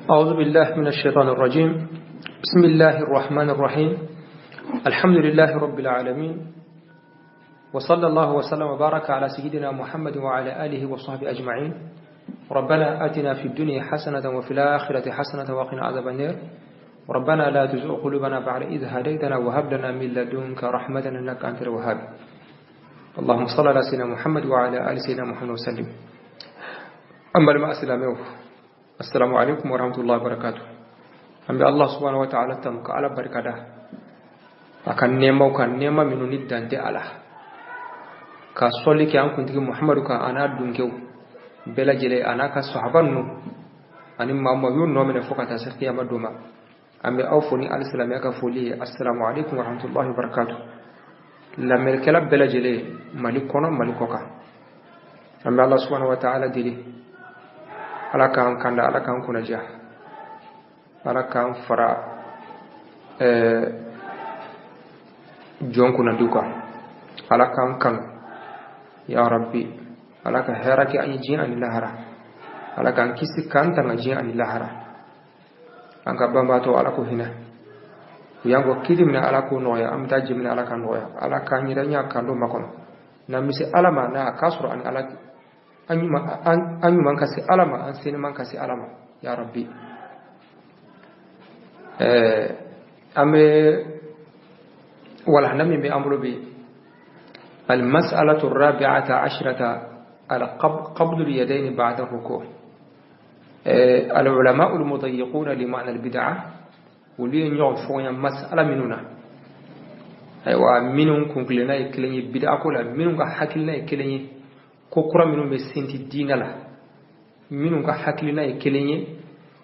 أعوذ بالله من الشيطان الرجيم. بسم الله الرحمن الرحيم. الحمد لله رب العالمين، وصلى الله وسلم وبارك على سيدنا محمد وعلى آله وصحبه أجمعين. ربنا آتنا في الدنيا حسنة وفي الآخرة حسنة وقنا عذاب النار. ربنا لا تزغ قلوبنا بعد إذ هديتنا وهب لنا من لدنك رحمة إنك أنت الوهاب. اللهم صل على سيدنا محمد وعلى آل سيدنا محمد وسلم. أما المأسلامه، السلام عليكم ورحمة الله وبركاته. أم الله سبحانه وتعالى تمك على بركاته akan nema minu ni dante ala ka solli ke an kuntigi muhammadu ka ana dunkew bela jele anaka sahaban nu ani mamma yun no mene fokata sa qiyama duma ambe awfoni alislam ya ka foli assalamu alaikum warahmatullahi wabarakatuh. La melkela bela jele malikono malikoka ambe Allah subhanahu wa ta'ala dili ala kan kanda ala kan kunaja ala kan fara jonku na duka ala kan ya rabbi ala ka heraki an ji an lahara ala kan kisi kan tan ji an lahara an ka bamba to ala ko hina yango kidimna ala ko noya am ta jimna ala kan noya ala kan yiranya kan do makon na misi alama na kasru an ala an man kasi alama an sin man kasi alama ya rabbi ame ولا نمي بأمر بي. المسألة الرابعة عشرة قبض اليدين بعد الركوع. العلماء المضيقون لمعنى البدعة ولين يعرفون مسألة مننا أيوة منهم كلنا يكلني بدعة كلها منهم كحكلنا يكلني كوكرا منهم بسنت الدين له منهم كحكلنا يكلني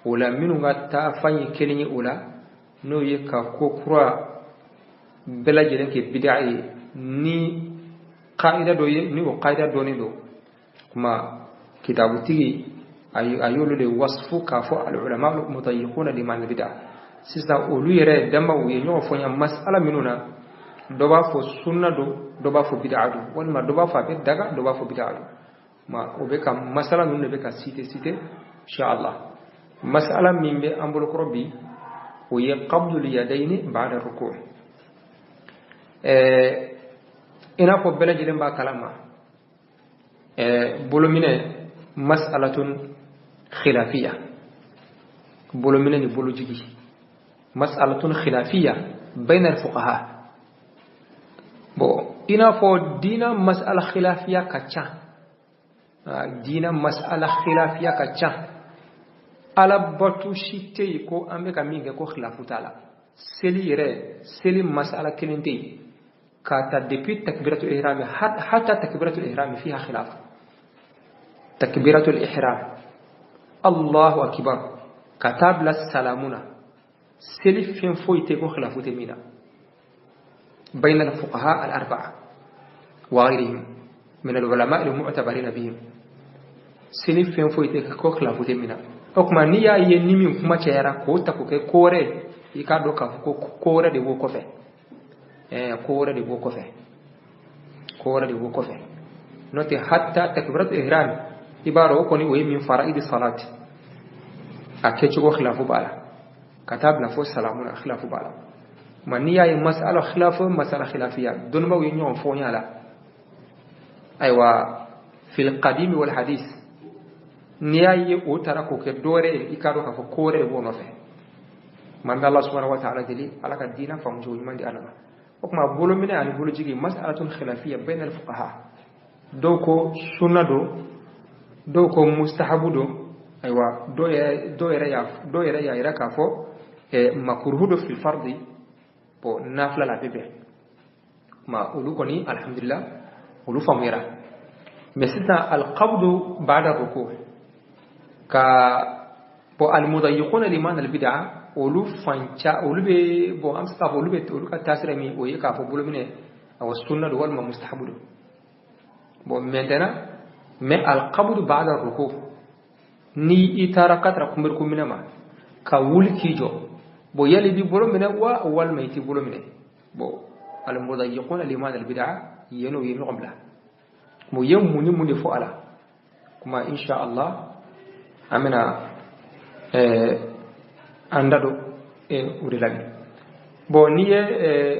ولا منهم كتافين يكلني ولا نو يكا كوكرا bela jelen ke bid'a ni qaida do ni o qaida do ni do kuma kitabu tigi ayolo de wasfu ka fo al ulama al mutayiquna liman bid'a sisa olu yere damba wo yenyo fo nya mas'ala minuna do ba fo sunna do ba fo bid'a do wala do ba fa be daga do ba fo bid'a do ma o be kam masala nun be ka cité insha Allah mas'ala min be ambul qurbi o ye qabdu al yadaini ba'da ruku' ina ko bela jilen ba kalama bolomine mas'alatun khilafiyya bolomine ni bolu jigi mas'alatun khilafiyya bayna al-fuqaha bo ina fo dina mas'ala khilafiyya kacha dina mas'ala khilafiyya kacha ala batu shite ko ambe ka minge ko khilafu taala seli mas'ala kelente كاتا depuis تكبيرة الإحرام حتى تكبيرة الإحرام فيها خلاف. تكبيرة الإحرام الله أكبر كتاب للسلامنا سلف فين فويتكو خلاف تمينا بين الفقهاء الأربعة وغيرهم من العلماء المعتبرين بهم سلف فين فويتكو خلاف تمينا أكما نيا ينمي كما تيرا كوتا كوري يكادو كوري دي وكوفي كورة دي بوكوفة نوتي حتى تكبيرة الإحرام عبارة وكوني وهي من فرائض الصلاة أكيتشو خلافه بالا كتاب نفوس سلامون خلافه بالا من نيا مسألة مسألة خلافية دون ما ينيون فوني على أيوة في القديم والحديث نيا يوتركو كدوري إكادو كفو كورة بونوفة من الله سبحانه وتعالى دليل على كدينا فمجوي من دي أنا وكما بولو من يعني بولو جيجي مسألة خلافية بين الفقهاء دوكو سنة دوكو مستحب أيوة دو يريا يركافو مكروه في الفرض بو نافلة لبيبه ما أولو كوني الحمد لله أولو فميرا مثلنا القبض بعد الركوع بو المضيقون لمن البدعة olu fancha olu be bo am sta olu be olu ka tasira mi o yeka fo bolo mine aw sunna do wal ma mustahabu do bo maintenant mais al qabd ba'da ruku ni itara katra kumir kumina ma ka wul kijo bo yali bi bolo mine wa wal mayti bolo mine bo al mudayyiquna liman al bid'a yeno yeno qabla mo yem muni fo ala kuma insha Allah amina andado urilagi bo niye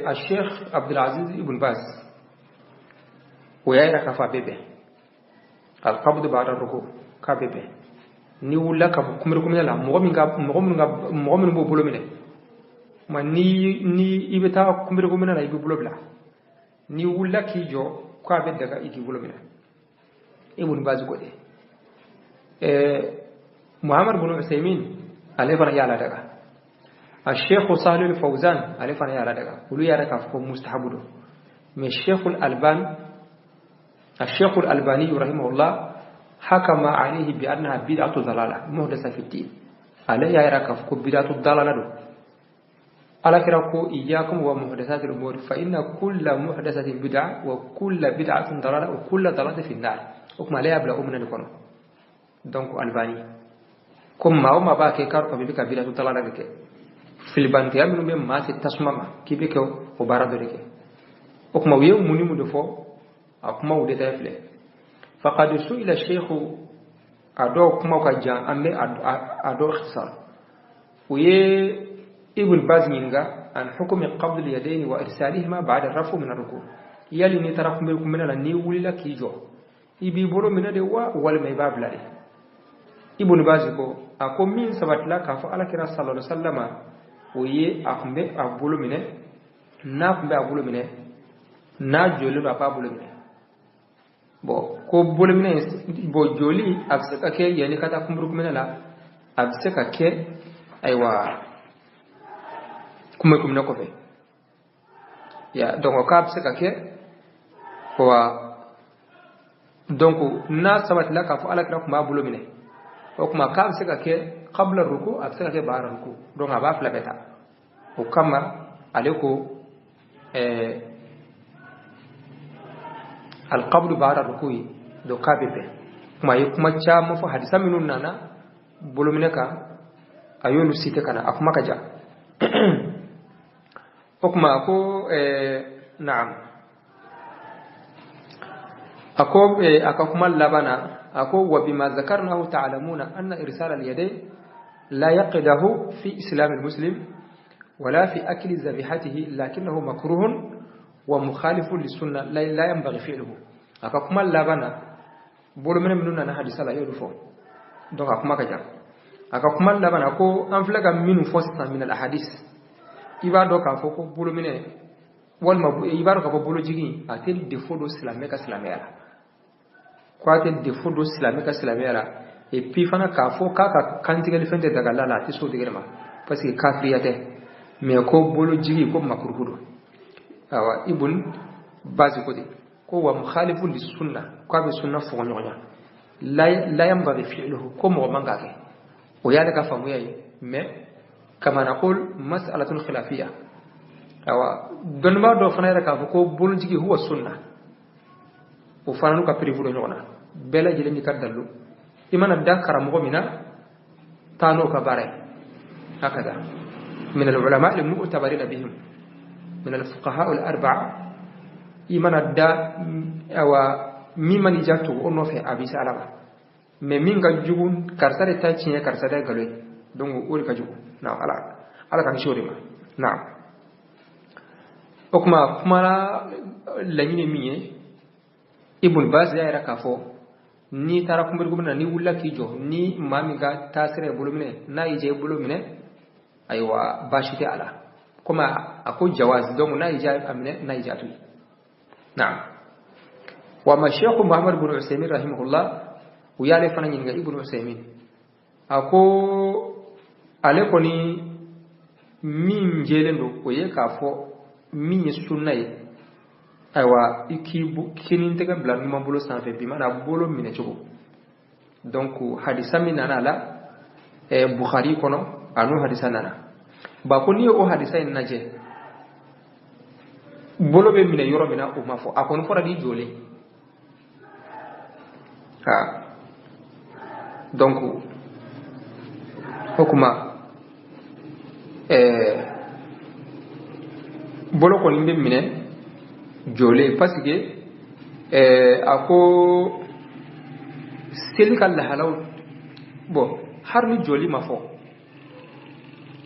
a Sheikh Abdul Aziz Ibn Baz ويايرا كفا بيبي القبض بعد الركوع كبيبي ni wula ka kumir la mogomin bo bolo mine ma ni ibeta kumir la ibi bolo bla ni wula ki jo ko abe daga iki bolo mine ibn Baz ko de Muhammad ibn Usaymin alefana yala daga الشيخ صالح الفوزان alefana yala daga ulu yara ka ko mustahabudo mais الشيخ الألباني رحمه الله حكم عليه بأنها بدعة ضلالة محدثة في الدين عليها يركف بدعة الضلالة على كراكو إياكم ومحدثات الأمور فإن كل محدثة بدعة وكل بدعة ضلالة وكل ضلالة في النار وكما لا يبلغ من الكون دونك ألباني كم ما باكي كارو بيبك بدعة الضلالة لك في البنتيا من ما تسمع كيبك وبارد لك وكما ويوم مني مدفو akuma wude tafle faqad su'ila shaykh ado kuma ka jan amme ado ikhtisar uye ibn Baz minga an hukmi qabd al-yadayn wa irsalihima ba'da ar-rafu min ar-ruku' yali ni tarakum bil kumina la ni wulila kijo ibi boro mina de wa wal may bablade ibn Baz ko ako min sabatla ka fa alakira sallallahu alaihi wasallama uye akhmbe abulu mine na kumbe abulu mine na jolu ba abulu mine bo ko bolmine bo joli abse ka ke yani kata kumburuk menala abse ka ke aywa kumna ko fe ya donc ka abse ka ke wa donc na sabat la ka fa alak kuma bolmine o kuma ka abse ka ke qabla ruku abse ka ke ba'da ruku donc aba fla beta o kama aleko القبض بعد الركوع دو كابيبه ما يكما تشا مفو حديثا منون نانا بولو منكا ايونو سيته كان اكما كجا حكما اكو نعم اكو اكما لبنا اكو وبما ذكرناه تعلمون ان ارسال اليدين لا يقده في اسلام المسلم ولا في اكل ذبيحته لكنه مكروه ومخالف للسنة لا ينبغي فعله أكما لابنا بولو من أنا حديث لا يدفع donc أكما كجا أكما لابنا أكو أنفلق من فوسطا من الأحاديث إبادو كافوكو بولو من والما إبادو كافو بولو جيجي أتل دفودو سلاميكا سلاميرا كواتل دفودو سلاميكا سلاميرا et puis fana kafo kaka kantigel fende daga lala tiso digerma parce que kafriyate mais ko bolo jigi ko makruhudo awa ibn Baz ko de ko wa mukhalifu lis sunna ko be sunna fo nyonya la yambaghi fi'luhu ko mo mangake o ya daga famu yayi mais kama naqul mas'alatun khilafiyya awa don ma do fana raka ko bolu jigi huwa sunna o fana ka privu do nyona bela jele ni kaddalu imana dakara mo mina tano ka bare hakada min al ulama al mu'tabarin bihim من الفقهاء الأربعة إيمان الدا أو ممن يجاتو أنو في أبي سالما ممن كجون كرسالة تاجية كرسالة قالوا دونغ أول كجون نعم على كان شوري ما نعم أكما كمالا لني مية ابن باز لا يركافو ni tara kumber gumna ni wulla kijo ni mami ga tasire bulumine na ije bulumine aywa bashite ala كما أقول جواز دوم نايجا أمين نايجاتو نعم وما الشيخ محمد بن عثيمين رحمه الله ويالي فنان ينغا ابن عثيمين أقول أليكوني مين جيلندو ويكافو مين سنة أيوا كينين تغا بلا نيمان بولو سانفي بمعنى بولو مين تشوكو دونك حديثا من أنا لا بخاري كونو أنو حديثا نانا bakoni o hadisa en naje bolo be mina yoro mina o mafo akon fora di jole ha donc hokuma bolo ko nimbe mine jole parce que ako sel kala halaw bo har ni joli mafo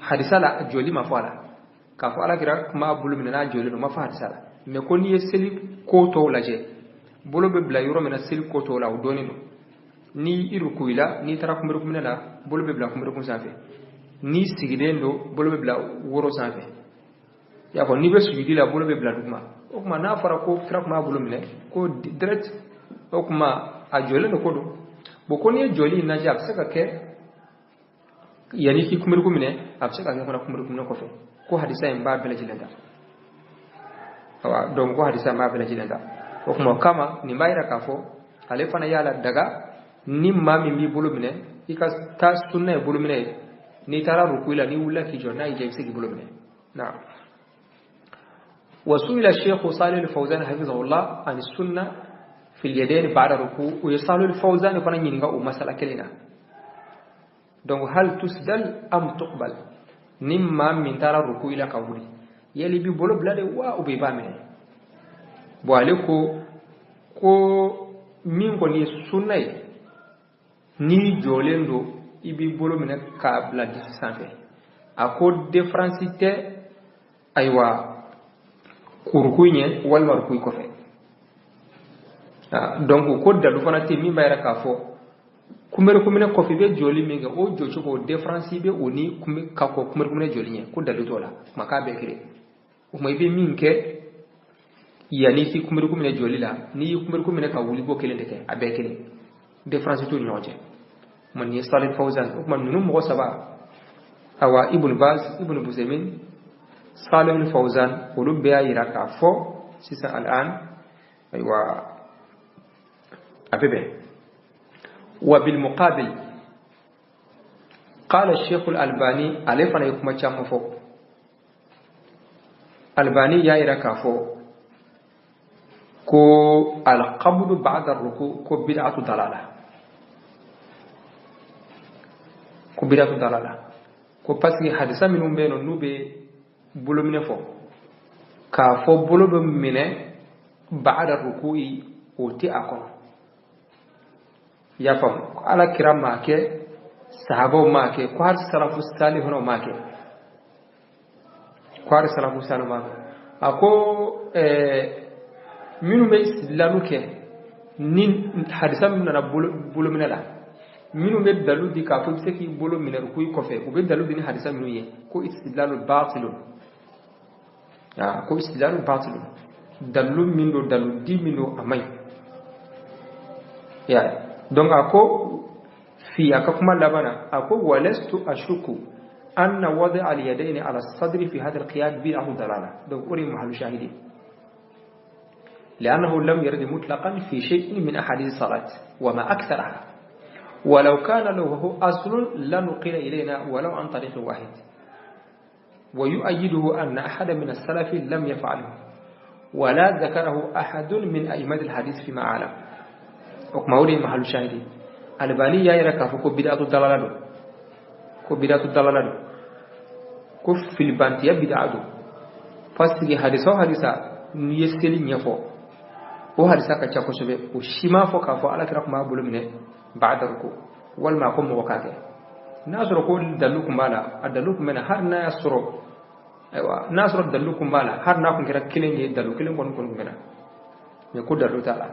hadisa la joli ma fala ka fo ala kira kuma bulu minna joli no ma fa hadisa la me ko ni seli ko to laje bolo be bla yoro mena seli ko to la o doni no ni iru kuila ni tara kumbe kumina la bolo be bla kumbe kum safe ni sigidendo bolo be bla woro safe ya ko ni be sugidi la bolo be bla duma o kuma na fara ko kira kuma bolo mine ko direct o kuma a joli no ko do bo ko ni joli na ja saka ke yani ki kumbe kumine ab saka ke kumbe kumina ko fe ko hadisa en ba bela jilenda awa donc ko hadisa ma bela jilenda o kuma kama ni mbayra ka fo ale fana yala daga ni mami mi bolo mine ika ta sunna e bolo mine ni tara rukuila ni wula ki jona ije sigi bolo mine na وسئل الشيخ صالح الفوزان حفظه الله عن السنة في اليدين بعد الركوع ويصال الفوزان فانا ينغا مسألة كلنا donc هل تسدل أم تقبل نما من ترى الركوع إلى كوري يلي بي بولو بلاد وا وبي بامي بوالكو كو min ko ni sunna ni jolendo ibi bolo mena ka bla disanfe ako difference te aywa kurkunye wal markuy ko fe donc ko dalu fana te mi bayra ka fo kumere kumene ko fi be joli minga o jocho ko difference be oni kume ka ko kumere kumene joli nye ko dalu tola maka be kire o may be minke yani fi kumere kumene joli la ni kumere kumene ka wuli bo kele ndeke abe kele difference to nyoje man ni Salih Fawzan man nunu mo saba awa ibn Baz ibn Buzaymin Salih Fawzan ulu be ayira ka fo sisa al'an aywa abebe وبالمقابل قال الشيخ الألباني ألفنا يكما تشام فوق الألباني يا إركافو كو القبض بعد الركوع كو بدعة ضلالة كو بدعة ضلالة كو باسكي حدثا من بينو نوبي بولو من فوق كافو بولو من بعد الركوع وتي أكون ya fam ala kiram make sahabo make ko har salafu salihun make ko har salafu salihun make ako minu be islamu ke nin hadisa min na bulu minala minu be dalu di ka ko seki bulu minar ko ko fe ko be dalu di hadisa minu ye ko istidlalul batil ya ko istidlalul batil dalu mindo dalu di mindo amai ya donc ako fi akakuma labana ako walastu ashuku anna wada al yadayn ala as-sadr fi hadha al-qiyad bid'ah dalala donc uri mahall shahidi لانه لم يرد مطلقا في شيء من احاديث الصلاه وما اكثرها ولو كان له اصل لنقل الينا ولو عن طريق واحد ويؤيده ان احد من السلف لم يفعله ولا ذكره احد من ائمه الحديث فيما اعلم okmawri mahal shahidi albani ya ira ka ko bid'atu dalalado ko fil bantiya bid'atu fasigi hadisa ni yeseli nyafo o hadisa ka chako sobe o shima fo ka fo ala kira kuma bulu mine ba'da ruku wal ma ko mo kake nasro ko dalukum bala adalukum mena har na yasro aywa nasro dalukum bala har na ko kira kilenge dalu kilen kon mena me ko dalu taala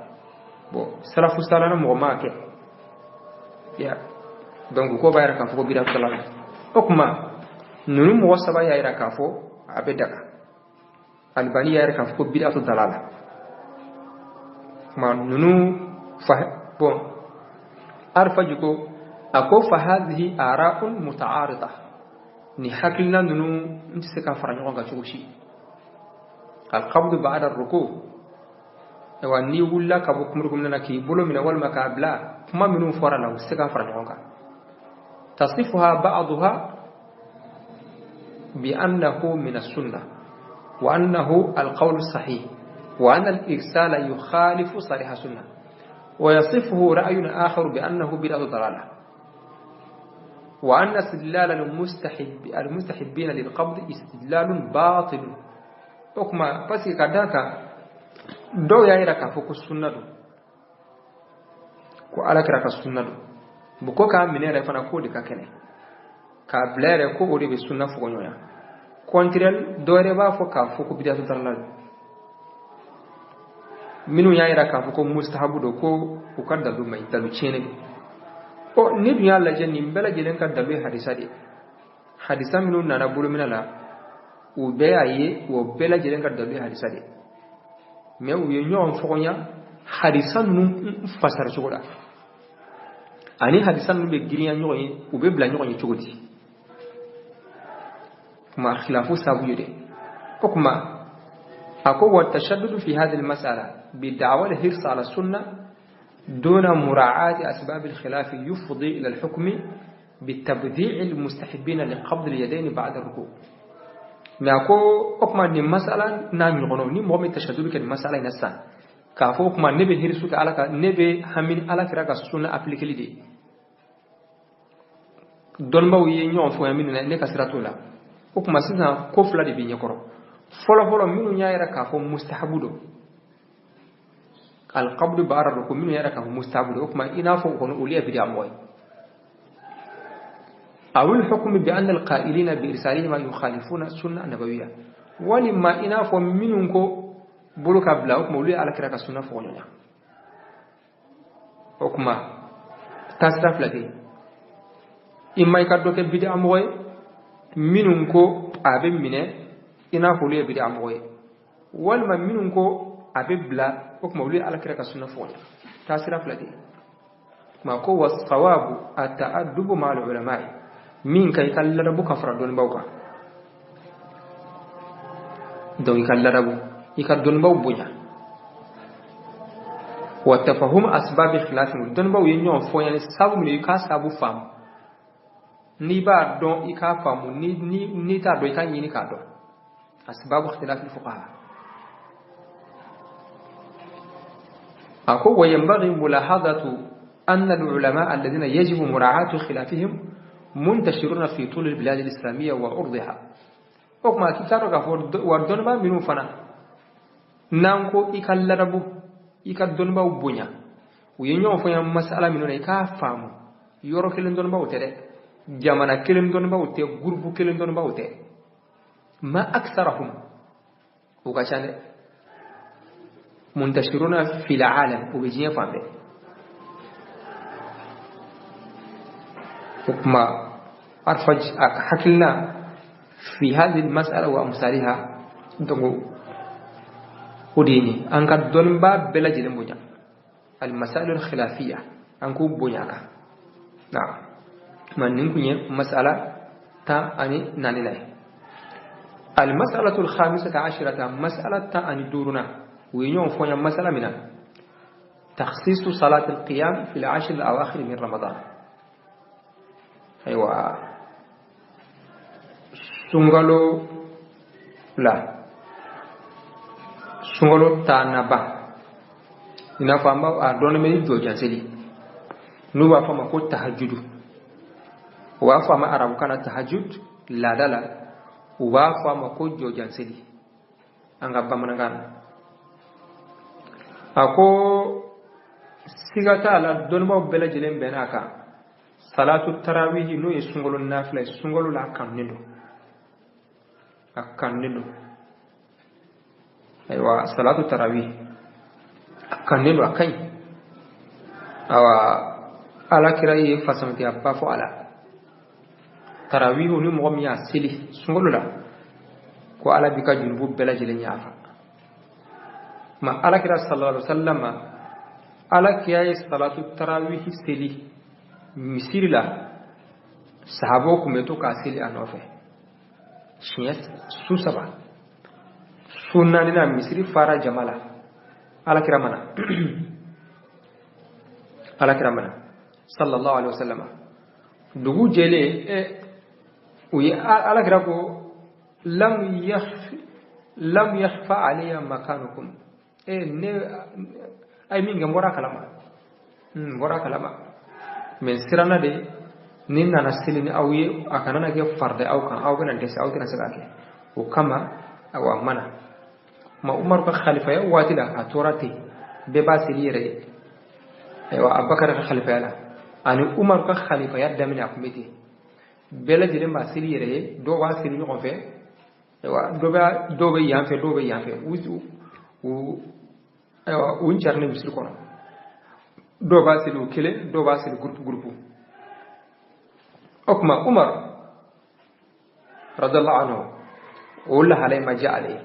bon salafu salana mo make ya donc ko bayra ka fo bid'a salama okuma nunu mo wasaba ya ira ka fo abedaka albani ya ira ka fo bid'a dalala ma nunu fa bon arfajuko ako fa hadhihi ara'un muta'arida ni haklina nunu ntse ka faranyo ga chushi al qabd ba'da ar-ruku' wani wulla ka bu kumurkum na ki bolo mina wal makabla kuma minu fora na sika fara jonka tasifuha ba'daha bi annahu min as-sunnah wa annahu al-qawl as-sahih wa anna al-irsala yukhalifu sarih as-sunnah wa yasifuhu ra'yun akhar bi annahu bid'atu dalalah wa anna istidlal al-mustahibbin lil-qabd istidlalun batil okma pasi kadaka do ya ira ka foko sunnadu ko ala kira ka sunnadu bu ko ka minere fana ko de ka kene ka blere ko ori be sunna fo nyoya contraire dore ba fo ka fo ko bidatu tarlal minu yaira ka fo ko mustahabu do ko ko kadda do mai dalu chene o ni dunya la jenni mbela jelen ka dalu hadisa minu nana bulu minala u be aye o bela jelen ka dalu hadisa de mais u ye nyon fo nya hadisa nu fasar sugoda ani hadisa nu be giriya nyoy u be bla nyoy chugoti kuma khilafu sabu yede kuma أقوى التشدد في هذه المسألة بدعوى الحرص على السنة دون مراعاة أسباب الخلاف يفضي إلى الحكم بالتبذيع المستحبين لقبض اليدين بعد الركوع. ما أقول أكما المسألة نعم يغنوني مهم التشدد كالمسألة نسان كافو أكما نبي هرسوك على نبي همين على كراك السنة أبليك لدي دون باوي نيون فوامين نكا سراتولا أكما سيزا كفلا دي بيني كورو فلا منو يرى كافو مستحبودو القبض بعد الركوع منو يرى كافو مستحبودو أكما إنافو كونو أولياء بدي أموي أو الحكم بأن القائلين بإرسالهما يخالفون السنة النبوية ولما إنافو منو بلوك أبلا أكما أولياء على كراك السنة فونيا أكما تاسرف لدي إما يكادوك بدي أموي منو أبي منه ina fulu ya bid'a moye walma minun ko abibla ko kuma wuli ala kira ka sunna fo tasira flati ma ko wasawabu at-ta'addubu ma'al ulama min kai kallara bu kafra don bawka don kallara bu ikar don baw bunya wa tafahum asbab khilaf don baw yenyo fo yani sabu mi ka sabu fam ni ba don ika famu ni ta do ika ni ka do أسباب اختلاف الفقهاء أقول وينبغي ملاحظة أن العلماء الذين يجب مراعاة خلافهم منتشرون في طول البلاد الإسلامية وأرضها أقما كتارك وردنبا منو فنا نانكو إكالربو إكالدنبا وبنيا وينيو فيا مسألة منو إكا فامو يورو كلم دنبا وتري جامانا كلم دنبا وتري غربو كلم دنبا وتري ما أكثرهم وكاشان منتشرون في العالم وبيجين فامي وكما أرفج حكلنا في هذه المسألة وأمثالها نقول وديني أنك دونبا بلا جلم بنيا المسائل الخلافية أنكو بنياك نعم ما نقول مسألة تا أني ناني لاي المسألة الخامسة عشرة مسألة أن دورنا وينيون فونا مسألة منها تخصيص صلاة القيام في العشر الأواخر من رمضان أيوة سنغلو لا سنغلو تانبا إنا فاما أدون مني جوجان سلي نوبا فاما كو تهجد وفاما أرابو كان تهجد لا دالا uba fama ko jojan sidi anga bamanangana ako sigata ala donmo bela jelen benaka salatu tarawih no yesungolo nafila sungolo la kannido akannido aywa salatu tarawih akannido akai awa ala kirai fasamti abba fo ala tarawih ni mo mi asili sungolo la ko ala bika junbu bela jelen yafa ma ala kira sallallahu alaihi wasallam ala kiyai salatu tarawih sili misirila sahabo kumeto ka sili anofe shiyas su saba sunna ni na misiri fara jamala ala kira mana sallallahu alaihi wasallam dugu jele وي على كراكو لم يخفى علي مكانكم اي مين غمورا كلام من سرنا دي نينا نسلني او ي اكننا كي فرد او كان او كان ديس او كان سلاكي وكما او امنا ما عمر بخليفه واتلا اتوراتي بباسليري ايوا ابو بكر خليفه لا اني عمر بخليفه يد من اكمتي bela jele ma seli yere do wa seli no fe wa do be yan fe u charne bisul kono do ba seli kele do ba seli groupe okma Umar radallahu anhu wala halay ma ja'ale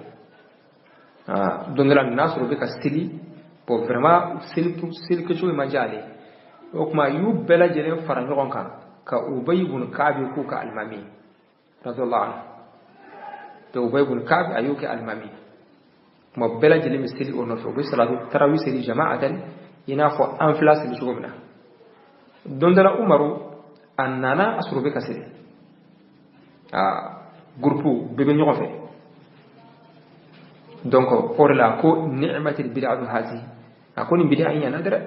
dondala nasru bika seli pour vraiment seli que joue ma ja'ale okma yu bela jele fara ngon kan ka Ubay ibn Ka'b ku ka almami radallahu anhu to Ubay ibn Ka'b ayuki almami mo bela jele misli ono so bi salatu tarawih seli jama'atan ina fo en place li jogomna dondala Umaru annana asru bika seli groupe bebe ñoko fe donc pour la ko ni'matul bid'atu hazi akoni bid'a yana dara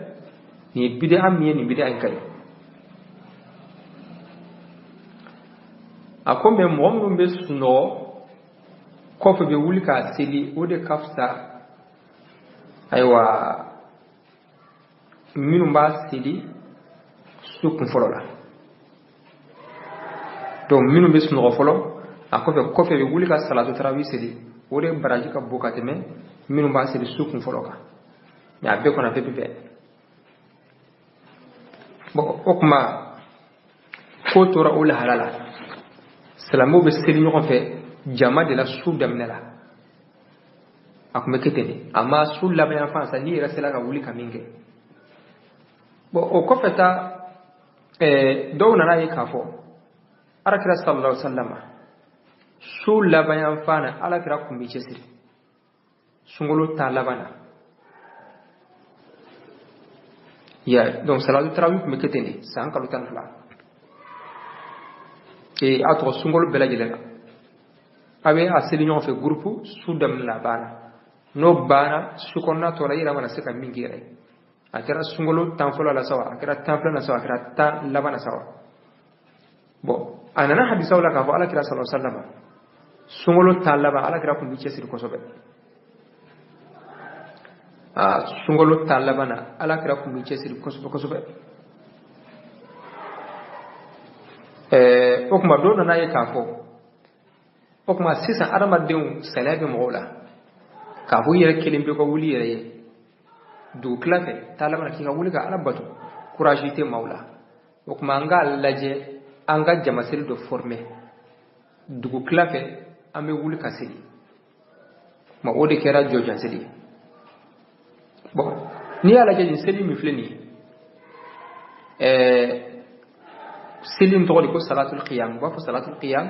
ni bid'a mi ni bid'a kay akombe mo be suno ko fe be wulika seli o de kafsa aywa minu ba seli sukun folola to minu be suno folo akofe ko fe be wulika salatu tarawih seli o de baraji ka bokateme minu ba seli sukun foloka ya be ko na pepe bo okma ko tora ul halala salamu be seli ñoko fe jama de la soudam nela akuma ketene ama sulla be en France ni resela ka wuli kaminge bo o ko feta do na rayi ka fo arakira sallallahu alaihi wasallam sulla be en fana ala kira kumbi cesiri sungolo ta labana ya donc salatu tarawih kuma ketene san kalu tan fla e atro sungolo bela jelela abe aseli ñoo fe groupe soudam la bana no bana sukonna to la ira wana seka mingire akira sungolo tanfolo la sawa akira tanfolo la sawa akira ta labana sawa bo anana hadisa wala ka fa ala kira sallallahu alaihi wasallam sungolo ta laba ala kira kun bice sir ko sobe sungolo ta labana ala kira kun bice sir ko sobe okuma do na ye ka fo okuma sisa adama dew salabi mola ka fu yere kelimbe ko wuli yere du klafe talama ki ka wuli ga alabatu couragité maula okuma anga laje anga jamasil do former du klafe ame wuli kasili ma ode kera jojan seli bon ni ala je seli mi fleni selim to ko salatul qiyam wa fa salatul qiyam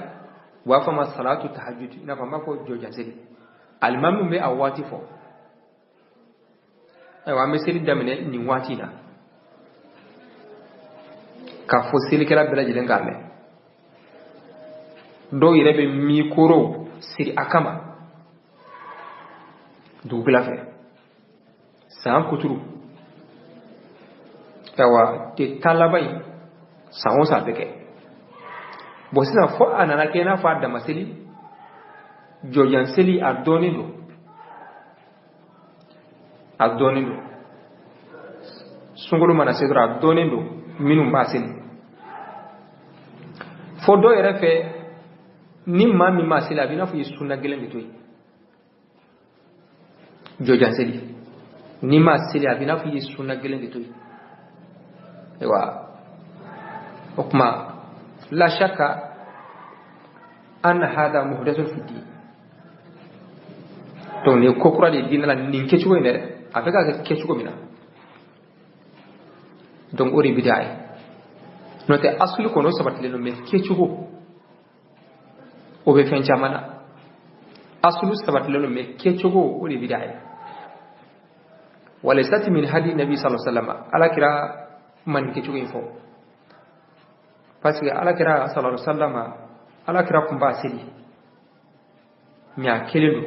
wa fa ma salatu tahajjud na fa ma ko joja seli almamu be awati fo wa me seli damene ni wati na ka fo seli kala bela jilen garme do irebe mi koro siri akama du bila fe san kuturu tawa te talabai sawon sa beke bo sina fo anana kena fa da maseli jojan seli adonido sungulu mana sedra adonido minum baseli fo do ere fe ni mami masela bina fu sunna gelen bitoy jojan seli ni maseli abina fu sunna gelen bitoy ewa okma la shakka an hada muhdathun fi din to ne ko kura de dinala nin ke chugo ne afeka ga ke chugo mina donc ori bidai note aslu ko no sabat le no me ke chugo o be fen chamana aslu sabat le no me ke chugo ori bidai wala sati min hadi nabi sallallahu alaihi wasallam ala kira man ke chugo info parce que ala kira sallallahu alaihi wasallam ala kira kumba seli nya kelelu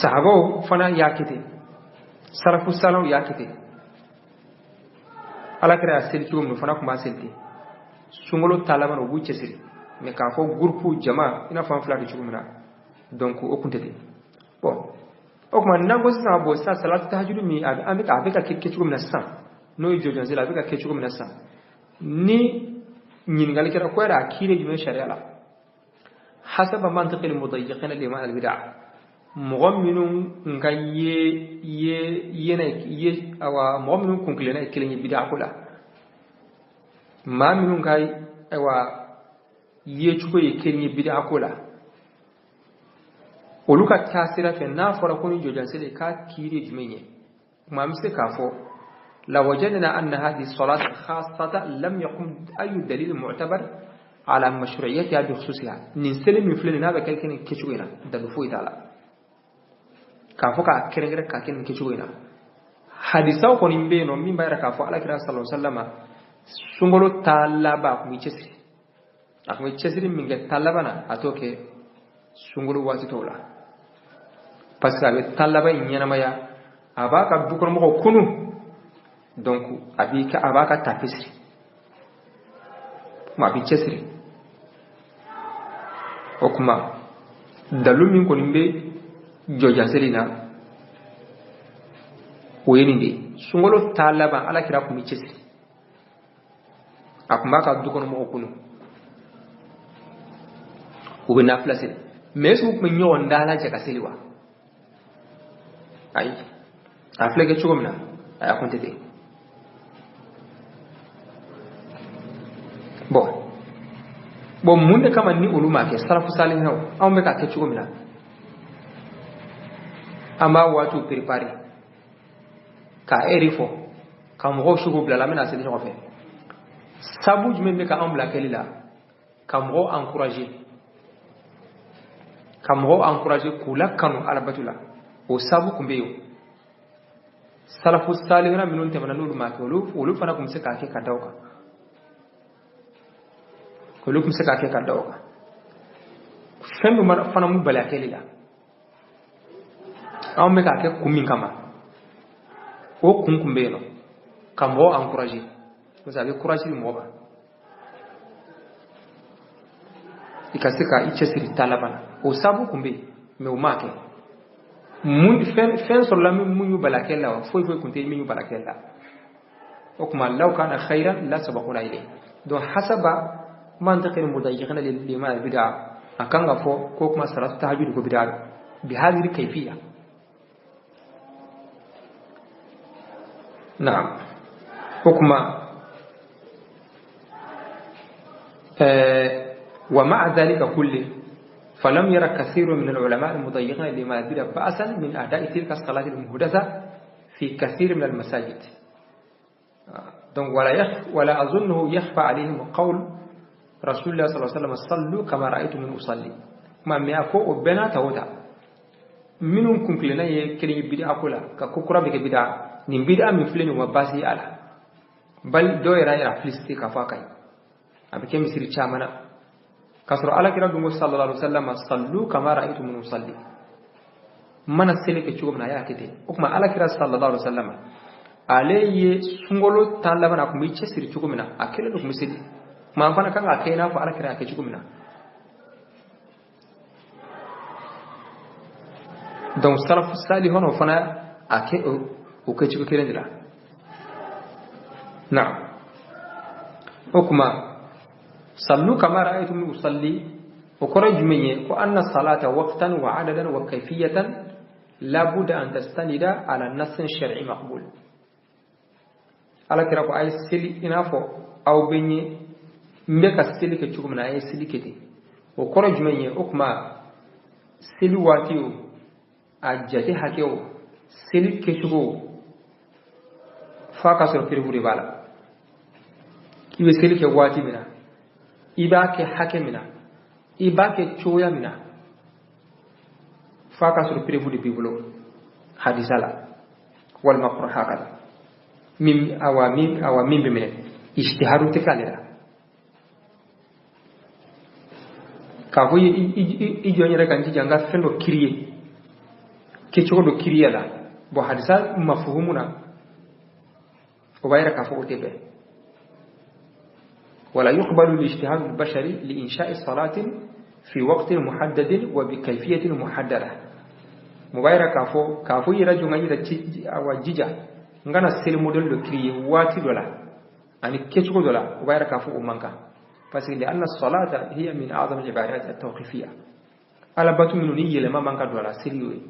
sahabo fana yakite sarafu salam yakite ala kira seli tum fana kumba seli sungolo talama no bucce seli mais ka fo groupe jama ina fam fla de chumina donc o kuntete bon o kuma nango sa bo sa salatu tahajjud mi amika afika ke chumina sa no jojo zela afika ke chumina sa ni nyin gal kira ko da kire jume sharia la hasaba mantiq al mudayyiqin li ma al bid'ah mu'minun ngaye ye awa mu'minun kunklena kilenye bid'ah kula ma minun kai awa ye chuko ye kilenye bid'ah kula oluka tasira fe na fara kuni jojansele ka kire jumenye ma mise kafo la wajadna anna hadhihi salat khassata lam yaqum ay dalil mu'tabar ala mashru'iyyatiha bi khususiha nin selim yuflin na ba kalkin kichuina da dufu itala kafo ka kirengere ka kin kichuina hadisa ko nimbe no min bayra kafo ala kira sallallahu alaihi wasallam sungolo talaba ku chesri akmi chesri minge talabana atoke sungolo wati tola parce que avec talaba inyana maya abaka dukor mo kunu donc abika abaka tapisi ma bi chesri okuma dalumin ko nimbe joja selina oyeni sungolo talaba ala kira ko mi chesri akuma ka dukor mo kunu ubina flase mais su ko nyon ndala jaka seliwa ay aflege chugomna ay akontete bon munde kama ni uluma ke salafu salih haw aw me ka ke chugomna ama watu préparer ka erifo kam ro shugo bla lamina seli ko fe sabu jme me ka ambla kelila kam ro encourager kula kanu alabatula o sabu kumbeyo salafu salihuna minun temana nulu make olu fana kum se kake kadawka olu kum se kake kadawka fendu man fana mu bala kelila aw me kake kumin kama o kum kumbeyo kambo encourager vous avez courage mo ba ikasika ichesiri talabana o sabu kumbe me o make mun fen sur la mun yu balakella foi kunte min yu balakella okuma law kana khairan la sabaquna ilay don hasaba mantiqil mudayyiqina lima bid'a akanga fo ko kuma salat tahajjud ko bid'a bi hadhihi kayfiyya na'am okuma wa ma'a dhalika kulli فلم يرى كثير من العلماء المضيقين لما بدأ بأسا من أداء تلك الصلاة المحدثة في كثير من المساجد ولا أظنه يخفى عليهم قول رسول الله صلى الله عليه وسلم صلوا كما رأيتم من أصلي ما ميأكو وبنا تودا منهم كنكلنا يكري بدأ أقولا ككوكرا بك بدأ نبدأ من فلين وباسي على بل دو يرى فلسطي كفاكي أبكي مسيري شامنا kasro ala kira dungo sallallahu alaihi wasallam sallu kama ra'aytum min usalli mana sele ke chugum na ya kete okuma ala kira sallallahu alaihi wasallam aleye sungolo talaba na kumi chesiri chugumina akele do kumisidi ma fana kan akaina fa ala kira ke chugumina donc salaf salih hono fana ake o ke chugo kelendira na okuma صلوا كما رأيتم يصلي وكرج مني وأن الصلاة وقتا وعددا وكيفية لابد أن تستند على النص الشرعي مقبول على كراب أي سلي إنافو أو بني مبكا سلي كتشوك من أي سلي كتي وكرج مني أكما سلي واتيو أجاتي حكيو سلي كتشوكو فاكسر كريبو ربالا كيف سلي كواتي منا ibake hakemina ibake choya mina faka sur prevu de bibulo hadisala wal maqra hakala mim awamim bimene ijtiharu tikalira ka hoyi ijo nyere kan janga fendo kiriye ke chodo kiriya la bo hadisa mafhumuna o bayra ka fo tebe ولا يقبل الاجتهاد البشري لإنشاء صلاة في وقت محدد وبكيفية محددة مبايرة كافو يرجو غير أو جيجا ngana sel model de créer wati dola ani kechugo dola ubayra kafu umanka parce que lianna salata hiya min a'zam al-ibadat at-tawqifiyya ala batu minuni yele ma manka dola sérieux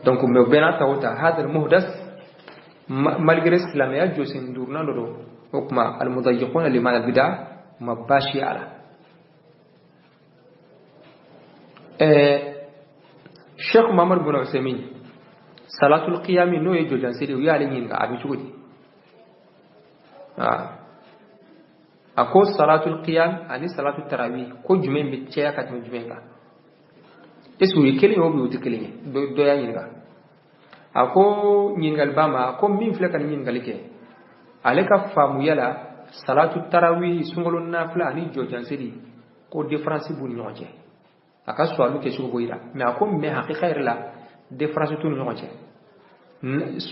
donc me bena tawta hada al-muhdas malgré islamiyya josin durna lodo hukma al-mudayyiquna liman al-bid'ah mabashi ala Sheikh Muhammad bin Usaymin salatul qiyam no ye jojan sede wi ala nyin ga abi chugudi ako salatul qiyam ani salatul tarawih ko jumen bi ceya kat mo jumen ga esu ye kele mo bi wuti kele do ya nyin ga ako nyingal bama ko min flekan nyingal ke aleka famu yala salatul tarawih sungolon nafila ani jojan sede ko difference bu ñoje aka soalu ke sugo boyira mais akom me haqiqa irla difference tun ñoje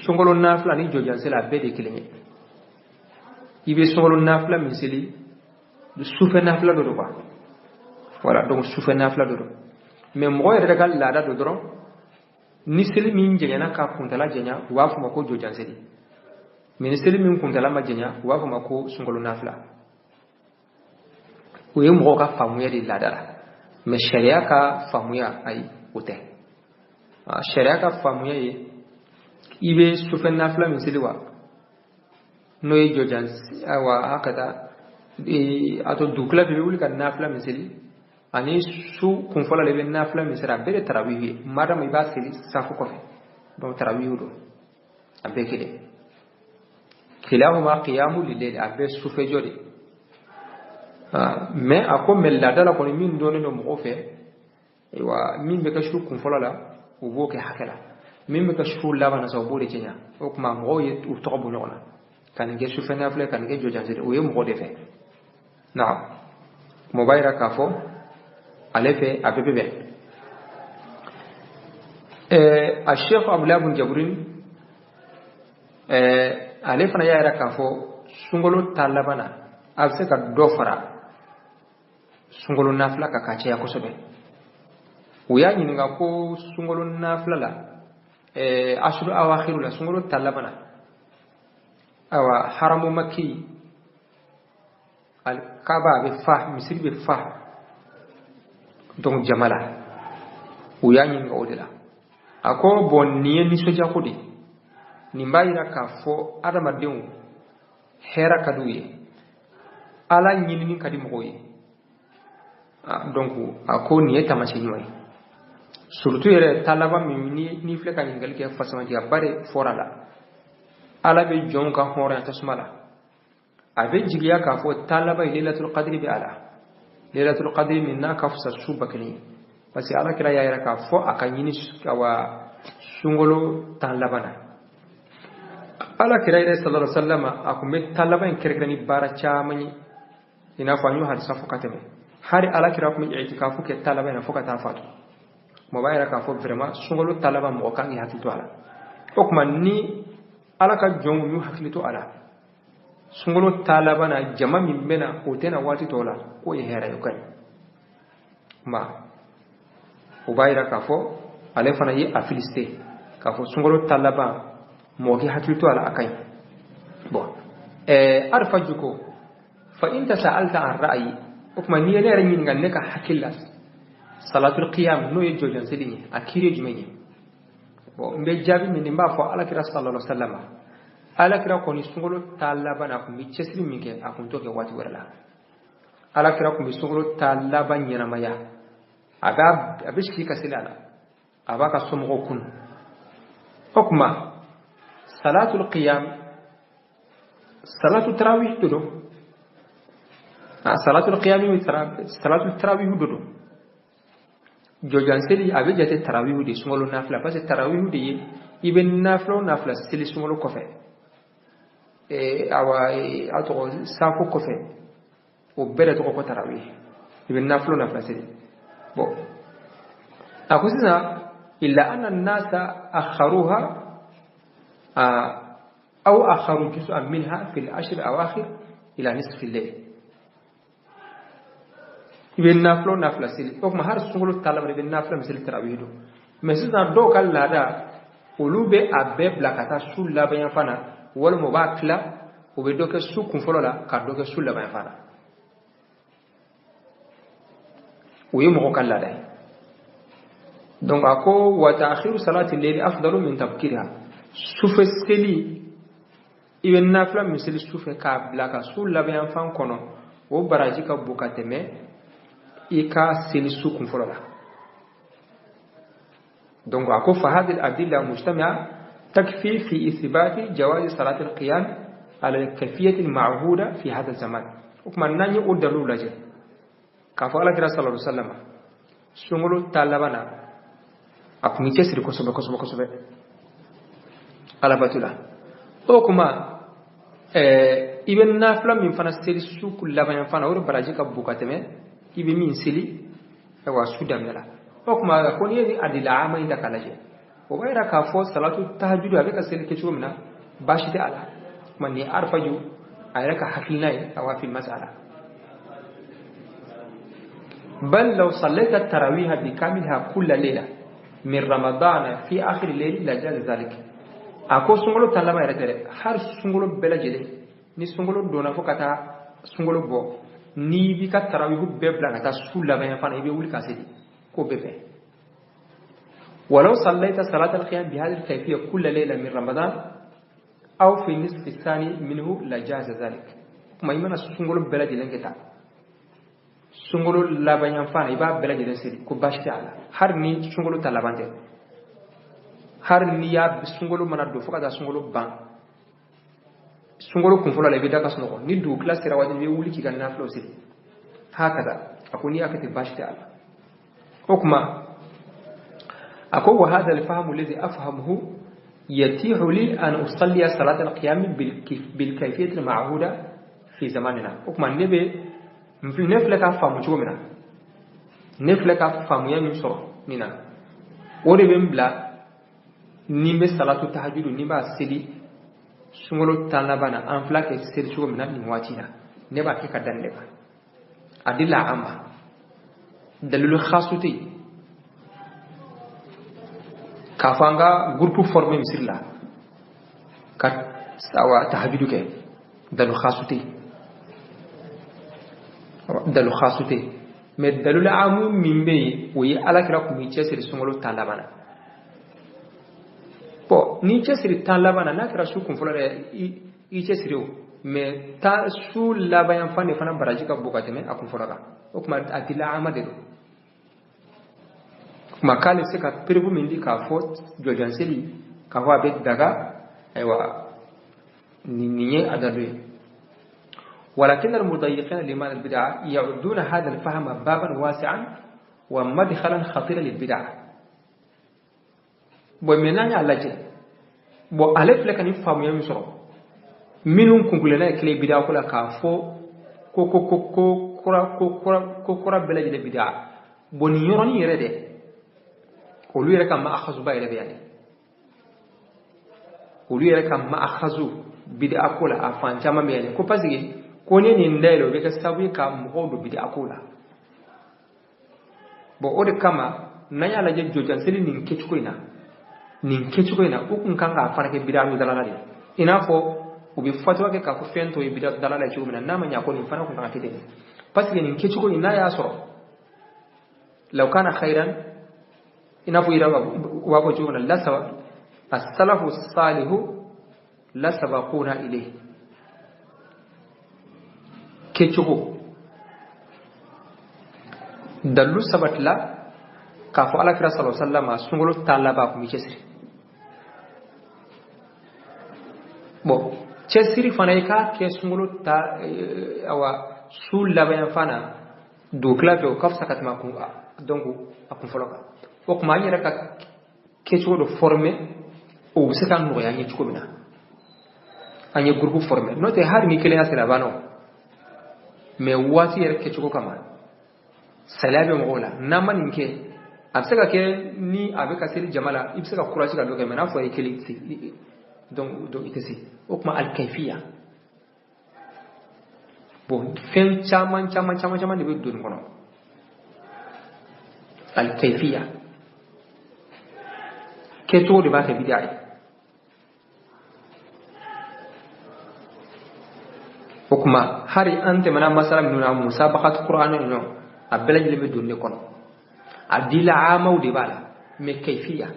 sungolo nafla ni jojan sela bede kilenye ibe sungolo nafla miseli du soufe nafla do ba voilà donc soufe nafla do mais mo yere daga lada do dron ni seli min jenya ka kuntala jenya wa fu mako jojan seli min seli min kuntala ma jenya wa fu mako sungolo nafla o ye mo ka famu ya di lada mais sharia ka famuya ay wote sharia ka famuya ye ibe sufen nafla min siliwa no ye jojan awa hakata ato dukla be wuli kan nafla min sili ani su kun fala le nafla min sira be tarawih madam iba sili safu ko fe donc tarawih do abe kede kilahuma qiyamul layl abe sufe jodi mais ako mella dala ko min do no mo fe wa min be ka shu kun fola la o bo ke hakala min be ka shu la bana so bo de tinya o kuma mo ye u to bo nyona kan ge shu fe na fle kan ge jojan zede o ye mo de fe na mo bayra ka fo ale fe abebe a Sheikh Abdullah bin Jabrin ale fana ya ra ka fo sungolo talabana afse ka do fara sungolo nafla ka kace ya kosobe uya nyinga ko sungolo nafla la ashru awakhiru la sungolo talabana awa haramu makki al kaaba be fa misri be fa donc jamala uya nyinga odela ako bonni ni soja kodi ni mbayira ka fo adama dewu hera kaduye ala nyini kadi moye donc ako ni tamasi ñoy surtout yere talaba mi ni fleka ni ngal ke fasama dia bare forala ala be jonka hore tasmala abe jigiya ka fo talaba lailatul qadri bi ala lailatul qadri minna kafsa subakni parce ala kira ya yara ka fo akanyini kawa sungolo talabana ala kira ila sallallahu alaihi wasallam akume talaba en kirgani bara chamani ina fanyu har safu kateme hari ala kira kuma i'tikafu ke talaba na foka ta fatu mo bayra ka fo vraiment sungolo talaba mo kan yi hakito ala okuma ni ala ka jongu yu hakito ala sungolo talaba na jama min bena hotena wati tola ko ye hera yo kai ma o bayra ka fo ale fana yi afiliste ka fo sungolo talaba mo ki hakito ala akai bon arfajuko fa in tasaalta an ra'yi okuma ni ele ran ngal ne ka hakilas salatul qiyam no ye jojan sedini akire jumenye bo mbe jabi min mba fo ala kira sallallahu alaihi wasallam ala kira ko ni sungolo talaba na ko mi cesri mi ke akun to ke wati wala ala kira ko mi sungolo talaba nyana maya aga abiski ka silala abaka somo kun okuma salatul qiyam salatu tarawih to salatul qiyam mi salatul tarawih do jojan seli abe jate tarawih de sungolo nafla parce que tarawih de iben nafla seli sungolo kofe awa ato safo kofe o bere to ko tarawih iben nafla seli bon akusina illa anna an-nasa akharuha aw akharu juz'an minha fi al-ashr awakhir ila nisf al-layl ibn nafla sili ok ma har sungulu talaba ibn nafla misal tarawih do mais c'est dans do kal lada olu be a bɛɛ bila ka taa su laban yan fana walima u b'a tila u bɛ dɔ kɛ su kunfɔlɔ la ka dɔ kɛ su laban yan fana o ye mɔgɔ ka laada ye donc a ko wa ta'khiru salati al-layli afdalu min tabkiriha sufɛ seli i bɛ nafila min seli sufɛ k'a bila ka su laban yan fan kɔnɔ o baraji ka bon ka tɛmɛ i ka seli su kunfɔlɔ la donc a ko fa hadhihi al-adilla mujtami'a takfi fi ithbati jawaz salat al-qiyam ala al-kayfiyyah al-ma'huda fi hadha az-zaman o kuma n'an ye o dalilu lajɛ k'a fɔ alakira sallallahu alaihi wasallam sunkalo ta laban na a kun bɛ cɛsiri kosɛbɛ alabatula o kuma i bɛ nafila min fana seli su laban yan fana o de baraji ka bon ka tɛmɛ i bɛ min seli wa su daminɛ la o kuma ko n'i ye adila ama in ta k'a lajɛ o b'a yira k'a fɔ salatu tahajjud a bɛ ka seli kɛ cogo min na baasi tɛ a la kuma nin ye arfaju a yɛrɛ ka hakilina ye a waa fi masala بل لو صليت التراويح بكاملها كل ليلة من رمضان في آخر الليل لجاز ذلك أكو سنغلو تنلما يرتري هر سنغلو بلا جدي ni sungolo dona fo kata sungolo bo ni bi ka tarawih bebla kata sulla bayan fana ibe wuli kasedi ko bebe ولو صليت صلاة القيام بهذه الكيفية كل ليلة من رمضان أو في النصف الثاني منه لجاز ذلك ما يمنا سنغلو بلا جدي كتا sungolo laban yan fana i b'a bɛɛ lajɛlen seli ko baasi tɛ a la hari ni sungolo ta laban tɛ hari ni y'a sungolo mana don fo ka taa sungolo ban sungolo kunfɔlɔ la i bɛ da ka sunɔgɔ ni dugutila sera waati i bɛ wuli k'i ka nafilaw seli hakada a ko n'i y'a kɛ ten baasi tɛ a la o kuma a ko wa hadha al-fahmu alladhi afhamuhu yatihu li an usalliya salat al-qiyam bil kayfiyyah al-ma'huda fi zamanina o kuma ne bɛ ne filɛ ka faamu cogo min na ne filɛ ka faamuya min sɔrɔ nin na o de bɛ n bila ni n bɛ salatu tahajjudu ni b'a seli sunkalo tan laban na an fila kɛ seli cogo min na nin waati la ne b'a kɛ ka da nin de kan a di la an ma dalilu xaasu tɛ yen k'a fɔ an ka groupe formé misiri la ka tahajjudu kɛ dalilu xaasu tɛ yen dalu khasute mais dalul amu min be o yi alakira kun mi cesiri sungolo tan labana bo ni cesiri tan labana na kira su kun fulare i cesiri o mais ta su labayan fane fana baraji ka bukate me akun fulaka o kuma adila amade do kuma kale se ka prevu min di ka fo jojanseli ka wa be daga aywa ni adalu ولكن المضيقين لإيمان البدعة يعدون هذا الفهم بابا واسعا ومدخلا خطيرا للبدعة ومنان على جل وألف لك أن يفهم يمسر منهم كنقلنا كلي بدعة كلا كافو كورا بلا جل بدعة بنيراني يرده ولو يرك ما أخذوا بايله بيانه ولو يرك ما أخذوا بدعة كلا أفان جامع بيانه كوبازي kone ni ndelo be ka sabu ka mo do bidi akula bo ode kama nanya la je jojan seli nin kechuko ina ukun kanga afana ke bid'a mi dalala de ina fo ubi fatwa ke ka ko fento e bid'a dalala ci umina nama nya ko ni fana ko kanga tede parce que nin kechuko ina ya soro law kana khairan ina fo ira wa ko jumla la sawa as-salafu salihu la sabaquna ilayhi kechugo dalu sabatla ka fo alakira sallallahu alaihi wasallam sungolo talaba ko mi cesiri bo cesiri fana ka ke sungolo ta awa sul laban fana do clave o kafsa katma ko donc akun foloka o kuma yira ka kechugo do former o se kan no ya nyi ko mina anye groupe formé note har mi kele asira bano mais wati yɛrɛ kɛcogo kama salaya bɛ mɔgɔw la n'a ma nin kɛ a bɛ se ka kɛ ni a bɛ ka seli jama la i bɛ se ka courage ka dɔ kɛ mais n'a fɔra i kelen donc i tɛ se o kuma alikɛfiya bon fɛn caman de bɛ don nin kɔnɔ alikɛfiya keto de ba ke bid'a hukuma hari ante mana masala minuna musabaqat qur'an no abela jilbe dunne kono adila amaw de bala me kayfiya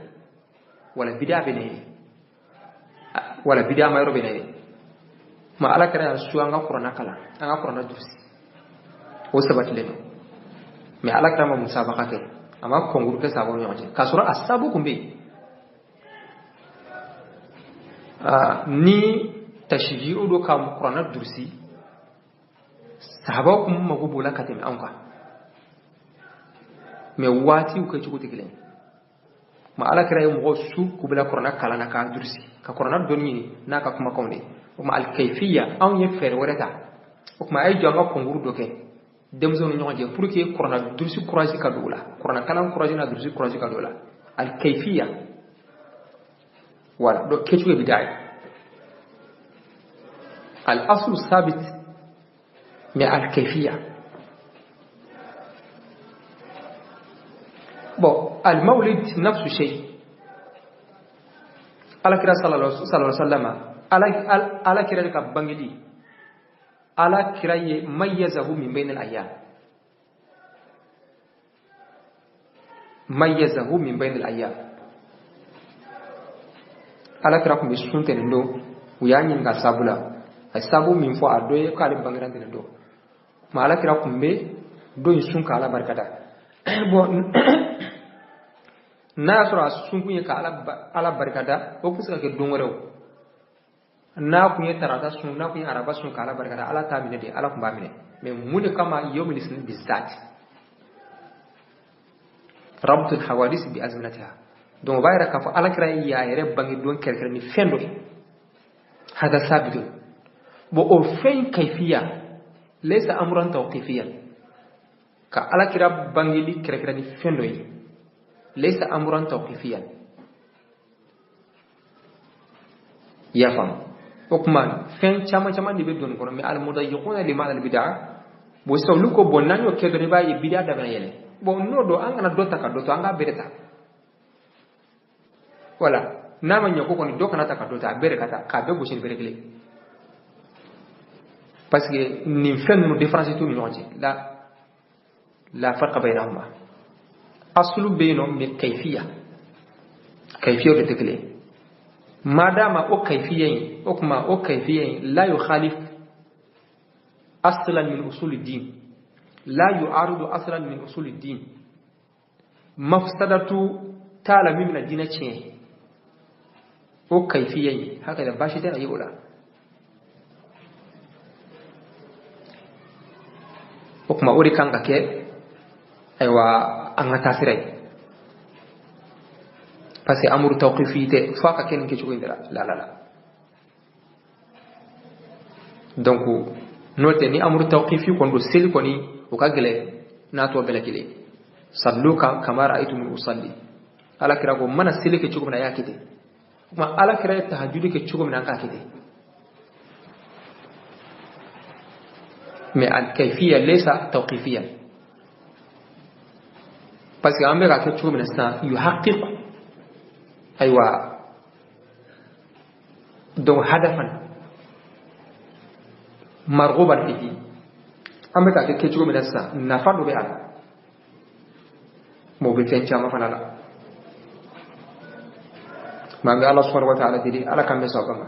wala bid'a bene wala bid'a mayro bene ma ala kare su anga qur'ana kala anga qur'ana dursi o sabat leno me ala kare ma musabaqat ama kongur ke sabo nyoje kasura asabu kumbe ni tashji'u do kam qur'ana dursi sahaba kuma mago bola katemi anka me wati ko ci ko tiglen ma ala kira yo mo su ku bla qur'ana kala na ka dursi ka qur'ana donni na ka kuma komde ma al kayfiyya an ye fer warata o kuma ay jonga ko nguru doke dem zone nyoje pour que qur'ana dursi courage ka dola qur'ana kala courage na dursi courage ka dola al kayfiyya wala do kecu bidai al asl sabit mais al kayfiyya bon al mawlid nafsu shay ala kira sallallahu alaihi wasallam ala kira ka bangili ala kira ye mayyazahu min bain al ayyam mayyazahu min bain al ayyam ala kira ko be sunte ndo uyani nga sabula ay sabu min fo adoye ko ale bangirande ndo ma ala kira kumbe do sun ka ala barkata bon na sura sun kunye ka ala barkata o kusa ke dongorew na kunye tarata sun na kunye araba sun ka ala barkata ala ta mine de ala kumba mine mais mun kama yawm lisn bizat rabt al hawadis bi azminatiha donc bayra ka fa ala kira ya yere bangi don kerker ni fendo hada sabidu bo o fen kayfiya ليس أمرا توقيفيا كألا كرا بانجلي كرا كرا فنوي ليس أمرا توقيفيا يفهم وكمان فين شما شما نبدون كرا مي المضيقون لما البدعة بوسولوكو بونانيو كدريبا يبدع دبنا يله بونو دو أنغنا دوتا كدوتا أنغا برتا ولا نما نيوكو كوني دو كنا تكدوتا بركاتا كابو بوشين بركلي parce que ni fen no différence tout ñoji la farqa baynahuma aslu bayno mi kayfiya de tekle madama o kayfiyin o kuma o kayfiyin la yukhalif aslan min usul ad-din la yu'aridu aslan min usul ad-din mafsadatu tala min ad-din ce o kayfiyin haka da bashi da ayyuka okuma uri kanga ke aywa anga tasiray parce que amuru tawqifite faka ken ke chugo indira la donc note ni amuru tawqifi kon do sel koni o kagele na to bela kile sallu kama ra'aytum usalli ala kira go mana sel ke chugo na yakite kuma ala kira tahajjud ke chugo na kakite mais الكيفية ليس توقيفيا parce que ambe ka kechu min sa yuhaqqiq aywa do hadafan marghuban fihi ambe ka kechu min sa nafadu bi ala mo be tencha ma fanala ma be Allah subhanahu wa ta'ala didi ala kambe sabama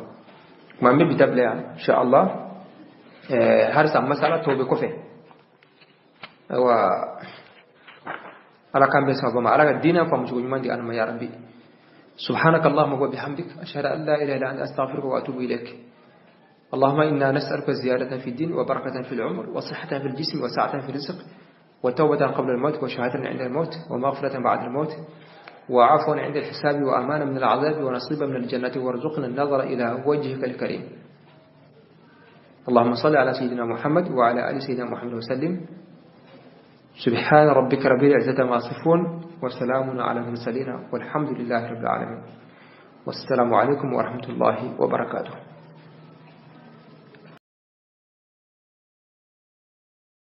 ma be bitabla insha Allah harsa masala to be kofe wa ala kambe sabama ala dina fa mujugo mandi an ma ya rabbi subhanakallahumma wa bihamdik ashhadu an la ilaha illa anta astaghfiruka wa atubu ilaik اللهم إنا نسألك زيادة في الدين وبركة في العمر وصحة في الجسم وسعة في الرزق وتوبة قبل الموت وشهادة عند الموت ومغفرة بعد الموت وعفوا عند الحساب وأمانة من العذاب ونصيبا من الجنة وارزقنا النظر إلى وجهك الكريم اللهم صل على سيدنا محمد وعلى آل سيدنا محمد وسلم سبحان ربك رب العزة ما يصفون وسلام على المرسلين والحمد لله رب العالمين والسلام عليكم ورحمة الله وبركاته